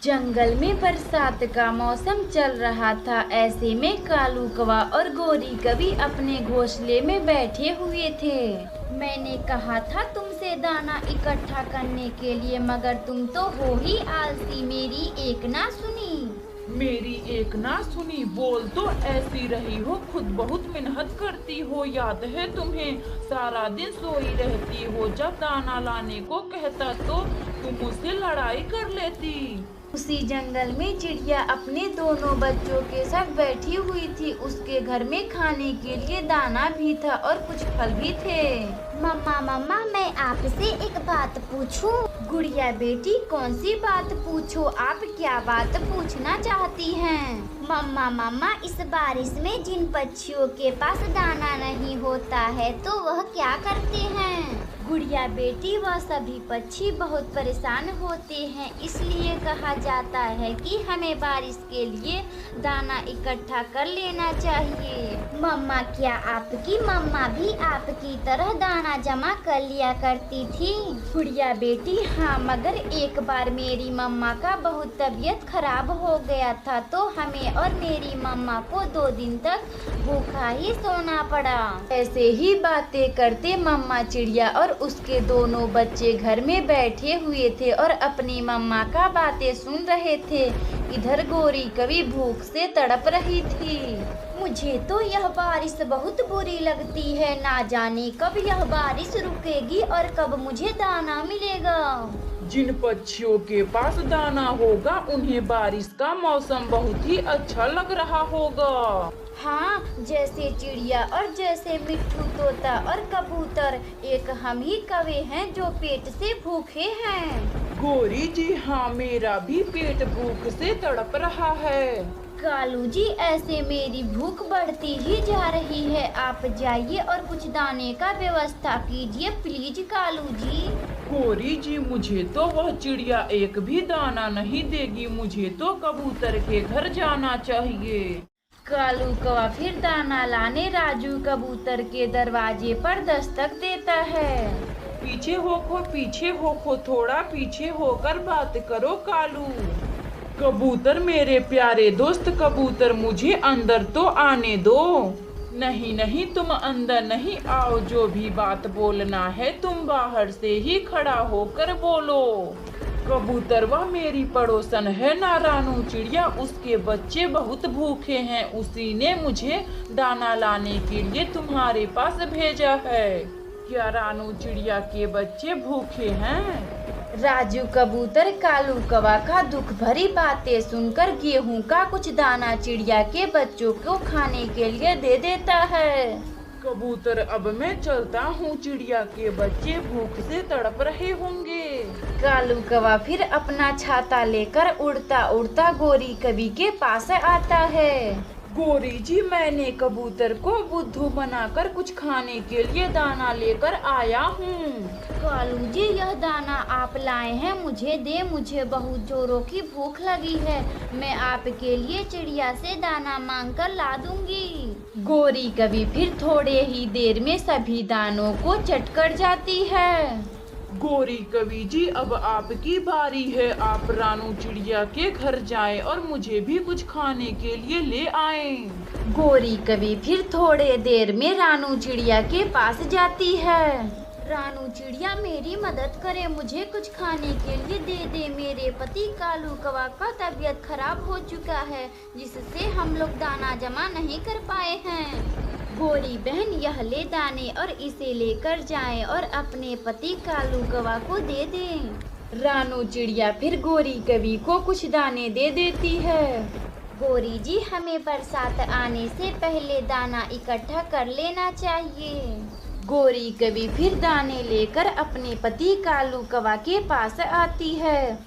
जंगल में बरसात का मौसम चल रहा था। ऐसे में कालू कौवा और गोरी कवि अपने घोंसले में बैठे हुए थे। मैंने कहा था तुमसे दाना इकट्ठा करने के लिए, मगर तुम तो हो ही आलसी, मेरी एक ना सुनी। मेरी एक ना सुनी? बोल तो ऐसी रही हो, खुद बहुत मेहनत करती हो, याद है तुम्हें? सारा दिन सोई रहती हो, जब दाना लाने को कहता तो तुम मुझसे लड़ाई कर लेती। उसी जंगल में चिड़िया अपने दोनों बच्चों के साथ बैठी हुई थी। उसके घर में खाने के लिए दाना भी था और कुछ फल भी थे। मम्मा मम्मा, मैं आपसे एक बात पूछूं? गुड़िया बेटी, कौन सी बात पूछो, आप क्या बात पूछना चाहती हैं? मम्मा मम्मा, इस बारिश में जिन पक्षियों के पास दाना नहीं होता है तो वह क्या करते हैं? गुड़िया बेटी, वह सभी पक्षी बहुत परेशान होते हैं, इसलिए कहा जाता है कि हमें बारिश के लिए दाना इकट्ठा कर लेना चाहिए। मम्मा, क्या आपकी मम्मा भी आपकी तरह दाना जमा कर लिया करती थी? गुड़िया बेटी, हाँ, मगर एक बार मेरी मम्मा का बहुत तबीयत खराब हो गया था, तो हमें और मेरी मम्मा को 2 दिन तक भूखा ही सोना पड़ा। ऐसे ही बातें करते मम्मा चिड़िया और उसके दोनों बच्चे घर में बैठे हुए थे और अपनी मम्मा का बातें सुन रहे थे। इधर गोरी कवि भूख से तड़प रही थी। मुझे तो यह बारिश बहुत बुरी लगती है, ना जाने कब यह बारिश रुकेगी और कब मुझे दाना मिलेगा। जिन पक्षियों के पास दाना होगा उन्हें बारिश का मौसम बहुत ही अच्छा लग रहा होगा। हाँ, जैसे चिड़िया और जैसे मिट्ठू तोता और कबूतर। एक हम ही कवे हैं जो पेट से भूखे हैं। गोरी जी, हाँ, मेरा भी पेट भूख से तड़प रहा है। कालू जी, ऐसे मेरी भूख बढ़ती ही जा रही है, आप जाइए और कुछ दाने का व्यवस्था कीजिए प्लीज कालू जी। गोरी जी, मुझे तो वह चिड़िया एक भी दाना नहीं देगी, मुझे तो कबूतर के घर जाना चाहिए। कालू कौवा फिर दाना लाने राजू कबूतर के दरवाजे पर दस्तक देता है। पीछे होखो, थोड़ा पीछे होकर बात करो कालू। कबूतर, मेरे प्यारे दोस्त कबूतर, मुझे अंदर तो आने दो। नहीं नहीं, तुम अंदर नहीं आओ, जो भी बात बोलना है तुम बाहर से ही खड़ा होकर बोलो। कबूतर, वह मेरी पड़ोसन है ना रानू चिड़िया, उसके बच्चे बहुत भूखे हैं, उसी ने मुझे दाना लाने के लिए तुम्हारे पास भेजा है। क्या रानू चिड़िया के बच्चे भूखे हैं? राजू कबूतर कालू कौवा का दुख भरी बातें सुनकर गेहूं का कुछ दाना चिड़िया के बच्चों को खाने के लिए दे देता है। कबूतर, अब मैं चलता हूँ, चिड़िया के बच्चे भूख से तड़प रहे होंगे। कालू कौवा फिर अपना छाता लेकर उड़ता उड़ता गोरी कवि के पास आता है। गोरी जी, मैंने कबूतर को बुद्धू बनाकर कुछ खाने के लिए दाना लेकर आया हूँ। कालू जी, यह दाना आप लाए हैं, मुझे दे, मुझे बहुत जोरों की भूख लगी है, मैं आपके लिए चिड़िया से दाना मांग कर ला दूंगी। गोरी कवि फिर थोड़े ही देर में सभी दानों को चट कर जाती है। गोरी कवि जी, अब आपकी बारी है, आप रानू चिड़िया के घर जाएं और मुझे भी कुछ खाने के लिए ले आएं। गोरी कवि फिर थोड़े देर में रानू चिड़िया के पास जाती है। रानू चिड़िया, मेरी मदद करे, मुझे कुछ खाने के लिए दे दे, मेरे पति कालू कौवा का तबीयत खराब हो चुका है, जिससे हम लोग दाना जमा नहीं कर पाए हैं। गोरी बहन, यह ले दाने और इसे लेकर जाएं और अपने पति कालू कौवा को दे दें। रानू चिड़िया फिर गोरी कवि को कुछ दाने दे देती है। गोरी जी, हमें बरसात आने से पहले दाना इकट्ठा कर लेना चाहिए। गोरी कवि फिर दाने लेकर अपने पति कालू कौवा के पास आती है।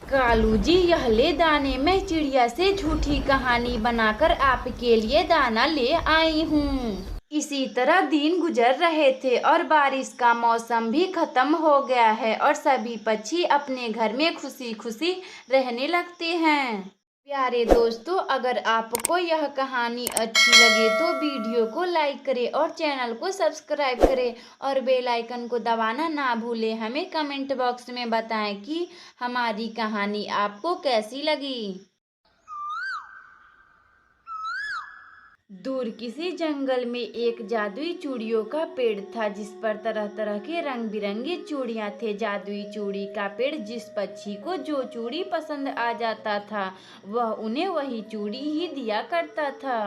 कालू जी, यह ले दाने, मैं चिड़िया से झूठी कहानी बनाकर आपके लिए दाना ले आई हूँ। इसी तरह दिन गुजर रहे थे और बारिश का मौसम भी खत्म हो गया है और सभी पक्षी अपने घर में खुशी खुशी रहने लगते हैं। प्यारे दोस्तों, अगर आपको यह कहानी अच्छी लगे तो वीडियो को लाइक करें और चैनल को सब्सक्राइब करें और बेल आइकन को दबाना ना भूलें। हमें कमेंट बॉक्स में बताएं कि हमारी कहानी आपको कैसी लगी। दूर किसी जंगल में एक जादुई चूड़ियों का पेड़ था जिस पर तरह तरह के रंग बिरंगे चूड़ियां थे। जादुई चूड़ी का पेड़ जिस पक्षी को जो चूड़ी पसंद आ जाता था वह उन्हें वही चूड़ी ही दिया करता था।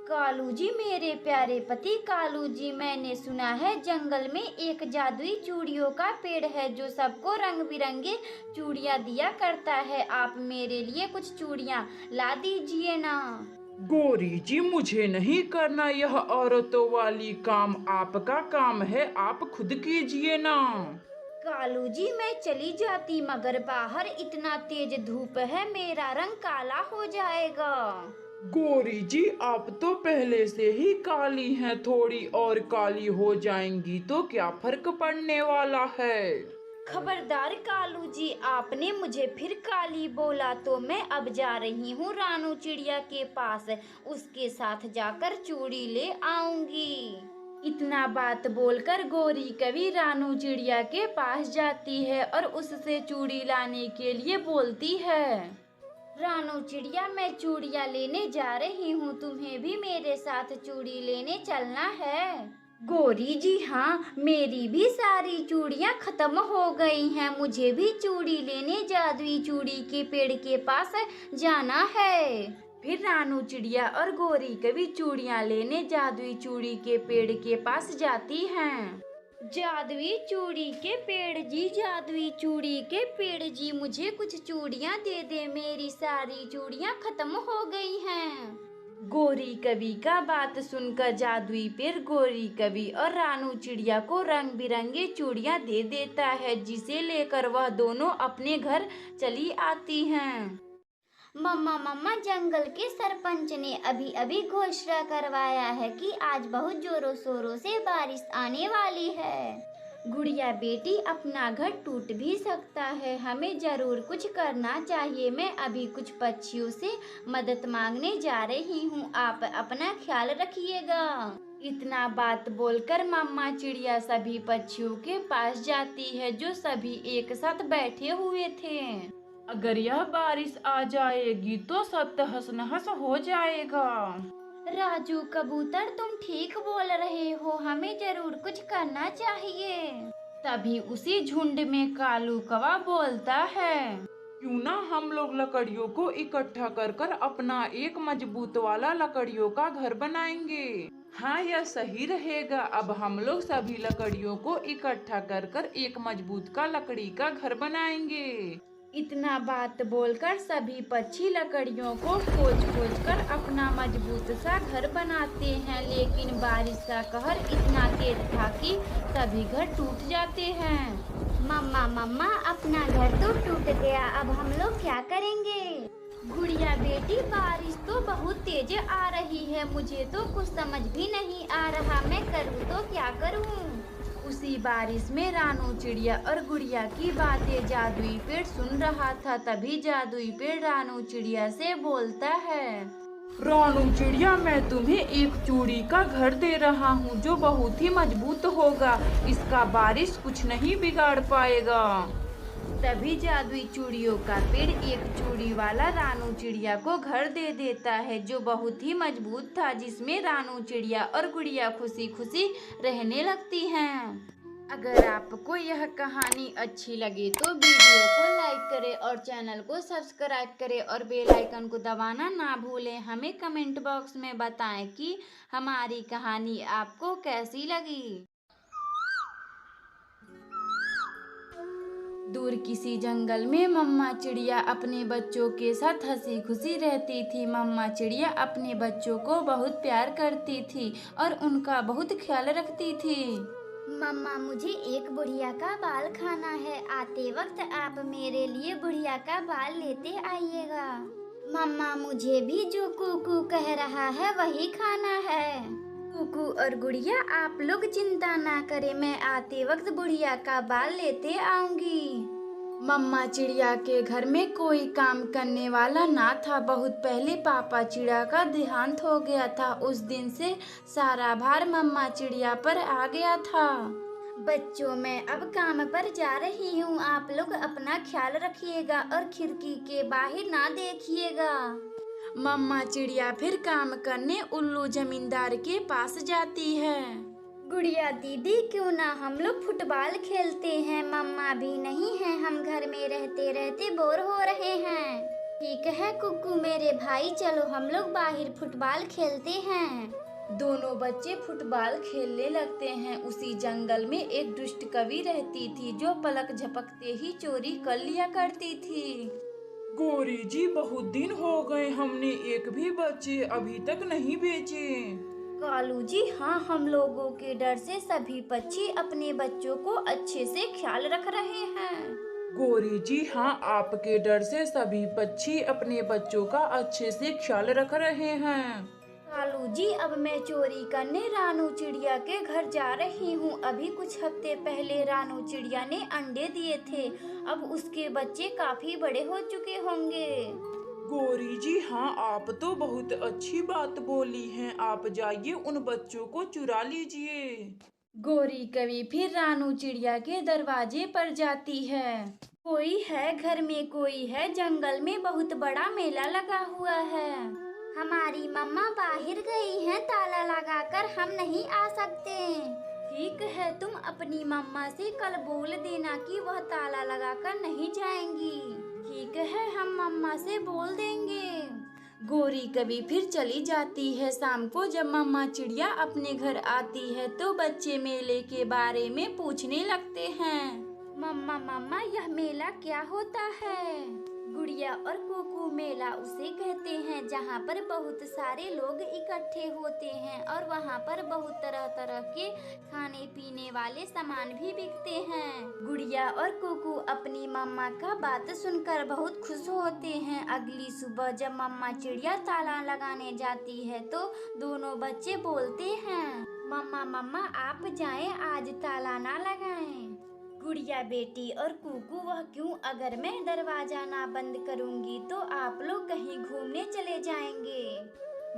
कालू जी, मेरे प्यारे पति कालू जी, मैंने सुना है जंगल में एक जादुई चूड़ियों का पेड़ है जो सबको रंग बिरंगे चूड़ियां दिया करता है। आप मेरे लिए कुछ चूड़ियां ला दीजिए ना। गौरी जी, मुझे नहीं करना यह औरतों वाली काम, आपका काम है, आप खुद कीजिए ना। कालू जी, मैं चली जाती मगर बाहर इतना तेज धूप है, मेरा रंग काला हो जाएगा। गौरी जी, आप तो पहले से ही काली हैं, थोड़ी और काली हो जाएंगी तो क्या फर्क पड़ने वाला है। खबरदार कालू जी, आपने मुझे फिर काली बोला तो मैं अब जा रही हूँ रानू चिड़िया के पास, उसके साथ जाकर चूड़ी ले आऊंगी। इतना बात बोलकर गौरी कवि रानू चिड़िया के पास जाती है और उससे चूड़ी लाने के लिए बोलती है। रानू चिड़िया, मैं चूड़ियाँ लेने जा रही हूँ, तुम्हें भी मेरे साथ चूड़ी लेने चलना है। गौरी जी, हाँ, मेरी भी सारी चूड़ियाँ खत्म हो गई हैं, मुझे भी चूड़ी लेने जादुई चूड़ी के पेड़ के पास जाना है। फिर रानू चिड़िया और गौरी कवि चूड़ियाँ लेने जादुई चूड़ी के पेड़ के पास जाती हैं। जादुई चूड़ी के पेड़ जी, जादुई चूड़ी के पेड़ जी, मुझे कुछ चूड़ियाँ दे दे, मेरी सारी चूड़ियाँ खत्म हो गई हैं। गौरी कवि का बात सुनकर जादुई पेड़ गौरी कवि और रानू चिड़िया को रंग बिरंगे चूड़ियाँ दे देता है, जिसे लेकर वह दोनों अपने घर चली आती हैं। मम्मा मम्मा, जंगल के सरपंच ने अभी अभी घोषणा करवाया है कि आज बहुत जोरों शोरों से बारिश आने वाली है। गुड़िया बेटी, अपना घर टूट भी सकता है, हमें जरूर कुछ करना चाहिए। मैं अभी कुछ पक्षियों से मदद मांगने जा रही हूँ, आप अपना ख्याल रखिएगा। इतना बात बोलकर मम्मा चिड़िया सभी पक्षियों के पास जाती है जो सभी एक साथ बैठे हुए थे। अगर यह बारिश आ जाएगी तो सब तहस नहस हो जाएगा। राजू कबूतर, तुम ठीक बोल रहे हो, हमें जरूर कुछ करना चाहिए। तभी उसी झुंड में कालू कौवा बोलता है, क्यों ना हम लोग लकड़ियों को इकट्ठा कर कर अपना एक मजबूत वाला लकड़ियों का घर बनाएंगे। हाँ, यह सही रहेगा। अब हम लोग सभी लकड़ियों को इकट्ठा कर कर एक मजबूत का लकड़ी का घर बनाएंगे। इतना बात बोलकर सभी पक्षी लकड़ियों को खोज खोज कर अपना मजबूत सा घर बनाते हैं, लेकिन बारिश का कहर इतना तेज था कि सभी घर टूट जाते हैं। मम्मा मम्मा, अपना घर तो टूट गया, अब हम लोग क्या करेंगे? गुड़िया बेटी, बारिश तो बहुत तेज आ रही है, मुझे तो कुछ समझ भी नहीं आ रहा, मैं करूँ तो क्या करूँ। उसी बारिश में रानू चिड़िया और गुड़िया की बातें जादुई पेड़ सुन रहा था। तभी जादुई पेड़ रानू चिड़िया से बोलता है, रानू चिड़िया, मैं तुम्हें एक चूड़ी का घर दे रहा हूँ जो बहुत ही मजबूत होगा, इसका बारिश कुछ नहीं बिगाड़ पाएगा। तभी जादुई चूड़ियों का पेड़ एक चूड़ी वाला रानू चिड़िया को घर दे देता है जो बहुत ही मजबूत था, जिसमें रानू चिड़िया और गुड़िया खुशी खुशी रहने लगती हैं। अगर आपको यह कहानी अच्छी लगे तो वीडियो को लाइक करें और चैनल को सब्सक्राइब करें और बेल आइकन को दबाना ना भूलें। हमें कमेंट बॉक्स में बताएं कि हमारी कहानी आपको कैसी लगी। दूर किसी जंगल में मम्मा चिड़िया अपने बच्चों के साथ हंसी खुशी रहती थी। मम्मा चिड़िया अपने बच्चों को बहुत प्यार करती थी और उनका बहुत ख्याल रखती थी। मम्मा, मुझे एक बुढ़िया का बाल खाना है, आते वक्त आप मेरे लिए बुढ़िया का बाल लेते आइएगा। मम्मा, मुझे भी जो कुकू कह रहा है वही खाना है। कुकू और गुड़िया, आप लोग चिंता ना करें, मैं आते वक्त बुढ़िया का बाल लेते आऊंगी। मम्मा चिड़िया के घर में कोई काम करने वाला ना था। बहुत पहले पापा चिड़िया का देहांत हो गया था। उस दिन से सारा भार मम्मा चिड़िया पर आ गया था। बच्चों, मैं अब काम पर जा रही हूँ। आप लोग अपना ख्याल रखिएगा और खिड़की के बाहर ना देखिएगा। मम्मा चिड़िया फिर काम करने उल्लू जमींदार के पास जाती है। गुड़िया दीदी, क्यों ना हम लोग फुटबॉल खेलते हैं? मम्मा भी नहीं है, हम घर में रहते रहते बोर हो रहे हैं। ठीक है कुकू मेरे भाई, चलो हम लोग बाहर फुटबॉल खेलते हैं। दोनों बच्चे फुटबॉल खेलने लगते हैं। उसी जंगल में एक दुष्ट कवि रहती थी जो पलक झपकते ही चोरी कर लिया करती थी। गौरी जी, बहुत दिन हो गए, हमने एक भी बच्चे अभी तक नहीं बेचे। कालू जी, हाँ, हम लोगों के डर से सभी पक्षी अपने बच्चों को अच्छे से ख्याल रख रहे हैं। गौरी जी, हाँ, आपके डर से सभी पक्षी अपने बच्चों का अच्छे से ख्याल रख रहे हैं। कालू जी, अब मैं चोरी करने रानू चिड़िया के घर जा रही हूँ। अभी कुछ हफ्ते पहले रानू चिड़िया ने अंडे दिए थे। अब उसके बच्चे काफी बड़े हो चुके होंगे। गौरी जी, हाँ, आप तो बहुत अच्छी बात बोली हैं। आप जाइए उन बच्चों को चुरा लीजिए। गौरी कवि फिर रानू चिड़िया के दरवाजे पर जाती है। कोई है घर में? कोई है? जंगल में बहुत बड़ा मेला लगा हुआ है। हमारी मम्मा बाहर गई हैं, ताला लगाकर हम नहीं आ सकते। ठीक है, तुम अपनी मम्मा से कल बोल देना कि वह ताला लगाकर नहीं जाएंगी। ठीक है, हम मम्मा से बोल देंगे। गौरी कभी फिर चली जाती है। शाम को जब मम्मा चिड़िया अपने घर आती है तो बच्चे मेले के बारे में पूछने लगते हैं। मम्मा मम्मा, यह मेला क्या होता है? गुड़िया और कुकू, मेला उसे कहते हैं जहाँ पर बहुत सारे लोग इकट्ठे होते हैं और वहाँ पर बहुत तरह तरह के खाने पीने वाले सामान भी बिकते हैं। गुड़िया और कुकू अपनी मम्मा का बात सुनकर बहुत खुश होते हैं। अगली सुबह जब मम्मा चिड़िया ताला लगाने जाती है तो दोनों बच्चे बोलते हैं, मम्मा मम्मा आप जाएं, आज ताला ना लगाएं। गुड़िया बेटी और कुकू, वह क्यों? अगर मैं दरवाजा ना बंद करूंगी तो आप लोग कहीं घूमने चले जाएंगे।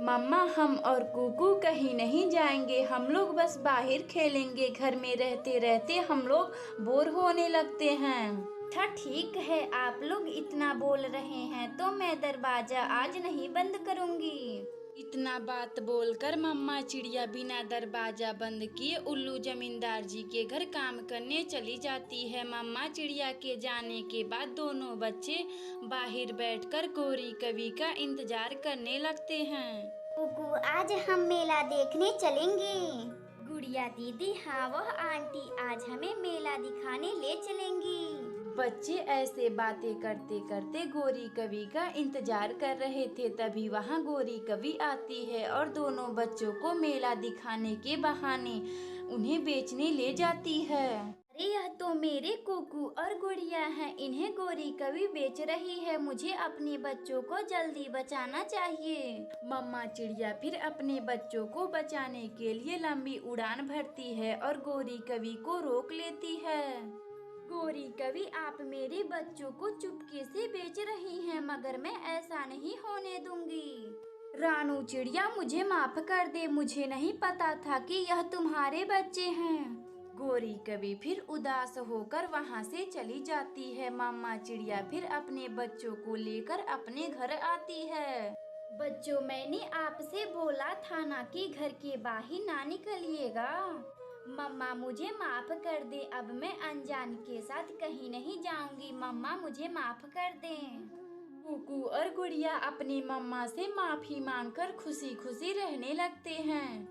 मम्मा, हम और कुकू कहीं नहीं जाएंगे, हम लोग बस बाहर खेलेंगे। घर में रहते रहते हम लोग बोर होने लगते हैं। अच्छा ठीक है, आप लोग इतना बोल रहे हैं तो मैं दरवाजा आज नहीं बंद करूंगी। इतना बात बोलकर मम्मा चिड़िया बिना दरवाजा बंद किए उल्लू जमींदार जी के घर काम करने चली जाती है। मम्मा चिड़िया के जाने के बाद दोनों बच्चे बाहर बैठकर गौरी कवि का इंतजार करने लगते हैं। कुकू, आज हम मेला देखने चलेंगे। गुड़िया दीदी, हाँ, वह आंटी आज हमें मेला दिखाने ले चलेंगी। बच्चे ऐसे बातें करते करते गौरी कवि का इंतजार कर रहे थे। तभी वहाँ गौरी कवि आती है और दोनों बच्चों को मेला दिखाने के बहाने उन्हें बेचने ले जाती है। अरे, यह तो मेरे कुकू और गुड़िया हैं, इन्हें गौरी कवि बेच रही है। मुझे अपने बच्चों को जल्दी बचाना चाहिए। मम्मा चिड़िया फिर अपने बच्चों को बचाने के लिए लंबी उड़ान भरती है और गौरी कवि को रोक लेती है। गौरी कवि, आप मेरे बच्चों को चुपके से बेच रही हैं, मगर मैं ऐसा नहीं होने दूंगी। रानू चिड़िया, मुझे माफ कर दे, मुझे नहीं पता था कि यह तुम्हारे बच्चे हैं। गौरी कवि फिर उदास होकर वहाँ से चली जाती है। मम्मा चिड़िया फिर अपने बच्चों को लेकर अपने घर आती है। बच्चों, मैंने आपसे बोला था ना कि घर के बाहर ना निकलिएगा। मम्मा मुझे माफ कर दे, अब मैं अनजान के साथ कहीं नहीं जाऊंगी। मम्मा मुझे माफ कर दें। कुकू और गुड़िया अपनी मम्मा से माफी मांगकर खुशी खुशी रहने लगते हैं।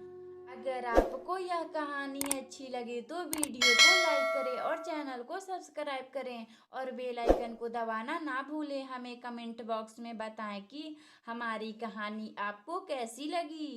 अगर आपको यह कहानी अच्छी लगे तो वीडियो को लाइक करें और चैनल को सब्सक्राइब करें और बेल आइकन को दबाना ना भूलें। हमें कमेंट बॉक्स में बताएं कि हमारी कहानी आपको कैसी लगी।